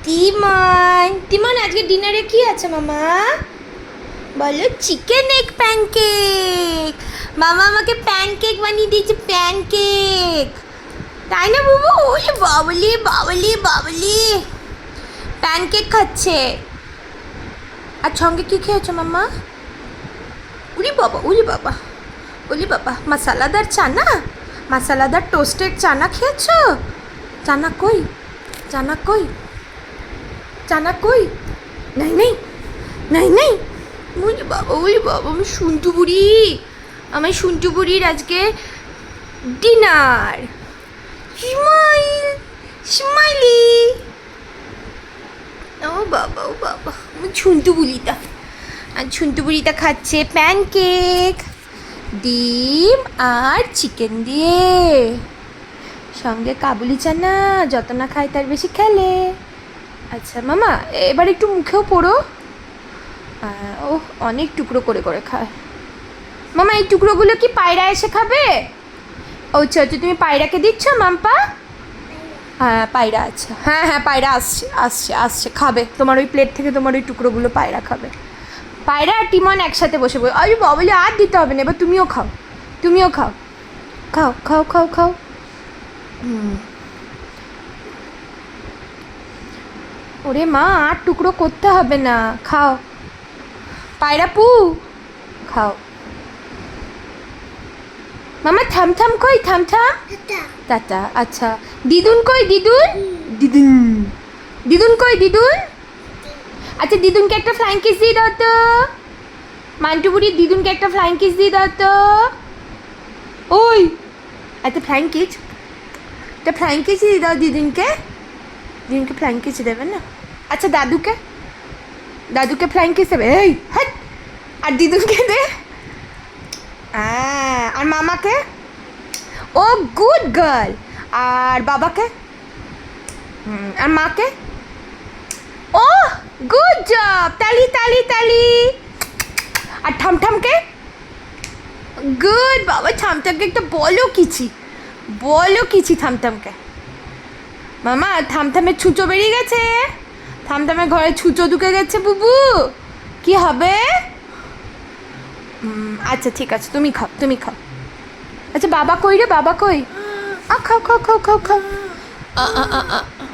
তিমন তিমন আজকে ডিনারে কি আছে মামা? বলো চিকেন এগ প্যানকেক। মামা আমাকে প্যানকেক বানিয়ে দিয়েছে, প্যানকেক। তাই না বাবু? ওলে বাবলি বাবলি বাবলি, প্যানকেক খাচ্ছে। আর সঙ্গে কি খেয়েছো মামা? উলি বাবা উলি বাবা উলি বাবা, মশালাদার চানা, মশালাদার টোস্টেড চানা খেয়েছো? চানা কই, চানা কই, চানা কই? নাই নাই নাই নাই। উলি বাবা আমি শুনটু বুড়ি, আমার শুনটু বুড়ির আজকে ডিনার। Smile smiley. ও বাবা ও বাবা, আমি ঝুন্টু বুড়িটা, আর ঝুন্টু বুড়িটা খাচ্ছে প্যানকেক, ডিম আর চিকেন দিয়ে, সঙ্গে কাবুলি চানা। যত না খায় তার বেশি খেলে। আচ্ছা মামা, এবার একটু মুখেও পোড়ো। ও অনেক টুকরো করে করে খায়। মামা এই টুকরোগুলো কি পায়রা এসে খাবে? ও আচ্ছা আচ্ছা, তুমি পায়রাকে দিচ্ছ মাম্পা? হ্যাঁ পায়রা, আচ্ছা হ্যাঁ হ্যাঁ পায়রা আসছে আসছে আসছে, খাবে তোমার ওই প্লেট থেকে, তোমার ওই টুকরোগুলো পায়রা খাবে। পায়রা আর টিমন একসাথে বসে বসে, আরে বাবলি আর দিতে হবে না, এবার তুমিও খাও, তুমিও খাও, খাও খাও খাও খাও। ওরে মা, আর টুকরো করতে হবে না, খাও। পায়রা পু, খাও। মামা থাম থাম কই, থাম থাম। টাটা। আচ্ছা দিদুন কই, দিদুন? দিদুন, দিদুন কই দিদুন? আচ্ছা দিদুনকে একটা ফ্লাইং কিস দিয়ে দাও তো। মান্টু বুড়ি দিদুনকে একটা ফ্লাইং কিস দিয়ে দাও তো। ওই একটা ফ্লাইং কিস, একটা ফ্লাইং কিস দিয়ে দাও দিদুনকে। দিদুনকে ফ্লাইং কিস দেবে না? আচ্ছা দাদুকে, দাদুকে ফ্লাইং কিস দেবে। এই হ্যাঁ, আর দিদুনকে দে। আর মামাকে। ও গুড গার্ল। আর বাবাকে, আর মাকে। ও গুড জব, তালি তালি তালি। আর ঠামঠামকে। গুড বাবা, ঠামঠামকে একটা বলো কিছু, বলো কিছু থামথামকে। মামা থামথামের ছুঁচো বেরিয়ে গেছে, থামথামের ঘরে ছুঁচো ঢুকে গেছে বুবু, কি হবে? আচ্ছা ঠিক আছে, তুমি খাও তুমি খাও। আচ্ছা বাবা কই রে, বাবা কই? খাও খাও খাও খাও খাও।